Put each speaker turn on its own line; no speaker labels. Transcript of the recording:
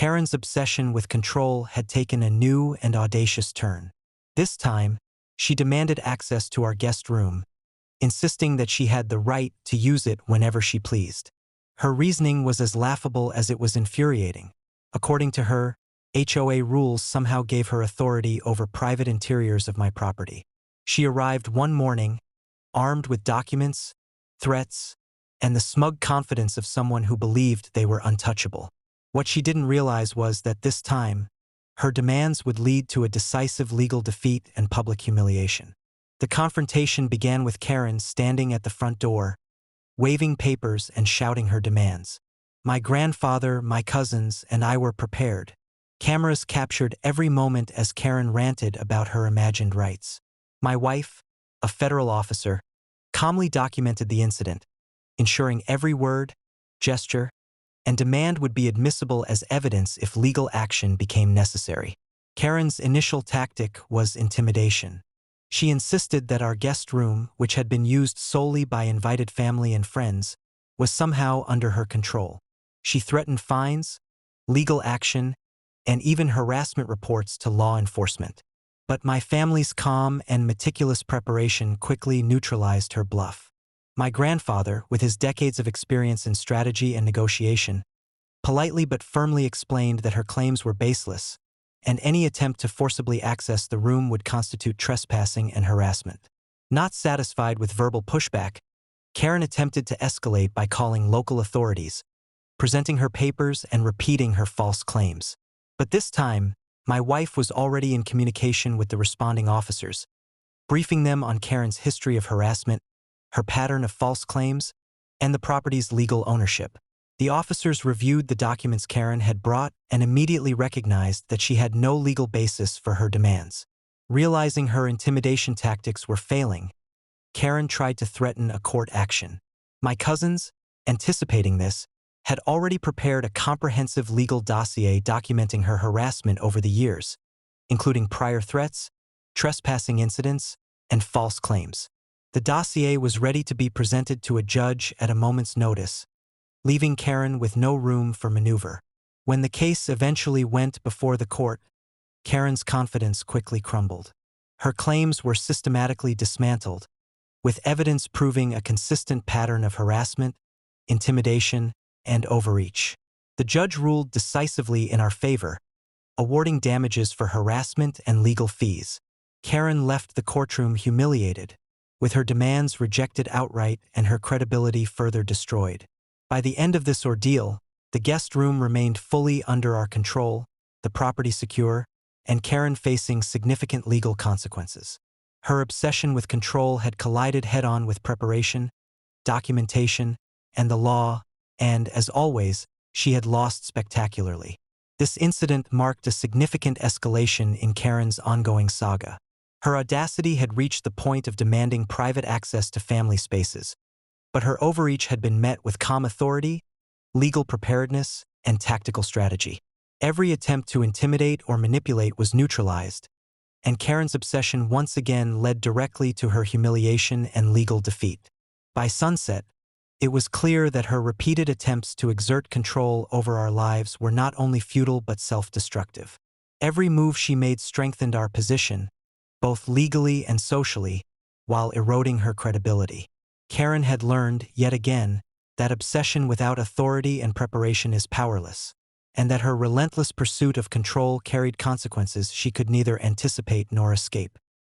Karen's obsession with control had taken a new and audacious turn. This time, she demanded access to our guest room, insisting that she had the right to use it whenever she pleased. Her reasoning was as laughable as it was infuriating. According to her, HOA rules somehow gave her authority over private interiors of my property. She arrived one morning, armed with documents, threats, and the smug confidence of someone who believed they were untouchable. What she didn't realize was that this time, her demands would lead to a decisive legal defeat and public humiliation. The confrontation began with Karen standing at the front door, waving papers and shouting her demands. My grandfather, my cousins, and I were prepared. Cameras captured every moment as Karen ranted about her imagined rights. My wife, a federal officer, calmly documented the incident, ensuring every word, gesture, and demand would be admissible as evidence if legal action became necessary. Karen's initial tactic was intimidation. She insisted that our guest room, which had been used solely by invited family and friends, was somehow under her control. She threatened fines, legal action, and even harassment reports to law enforcement. But my family's calm and meticulous preparation quickly neutralized her bluff. My grandfather, with his decades of experience in strategy and negotiation, politely but firmly explained that her claims were baseless, and any attempt to forcibly access the room would constitute trespassing and harassment. Not satisfied with verbal pushback, Karen attempted to escalate by calling local authorities, presenting her papers and repeating her false claims. But this time, my wife was already in communication with the responding officers, briefing them on Karen's history of harassment, her pattern of false claims, and the property's legal ownership. The officers reviewed the documents Karen had brought and immediately recognized that she had no legal basis for her demands. Realizing her intimidation tactics were failing, Karen tried to threaten a court action. My cousins, anticipating this, had already prepared a comprehensive legal dossier documenting her harassment over the years, including prior threats, trespassing incidents, and false claims. The dossier was ready to be presented to a judge at a moment's notice, leaving Karen with no room for maneuver. When the case eventually went before the court, Karen's confidence quickly crumbled. Her claims were systematically dismantled, with evidence proving a consistent pattern of harassment, intimidation, and overreach. The judge ruled decisively in our favor, awarding damages for harassment and legal fees. Karen left the courtroom humiliated, with her demands rejected outright and her credibility further destroyed. By the end of this ordeal, the guest room remained fully under our control, the property secure, and Karen facing significant legal consequences. Her obsession with control had collided head-on with preparation, documentation, and the law, and, as always, she had lost spectacularly. This incident marked a significant escalation in Karen's ongoing saga. Her audacity had reached the point of demanding private access to family spaces, but her overreach had been met with calm authority, legal preparedness, and tactical strategy. Every attempt to intimidate or manipulate was neutralized, and Karen's obsession once again led directly to her humiliation and legal defeat. By sunset, it was clear that her repeated attempts to exert control over our lives were not only futile but self-destructive. Every move she made strengthened our position, both legally and socially, while eroding her credibility. Karen had learned, yet again, that obsession without authority and preparation is powerless, and that her relentless pursuit of control carried consequences she could neither anticipate nor escape.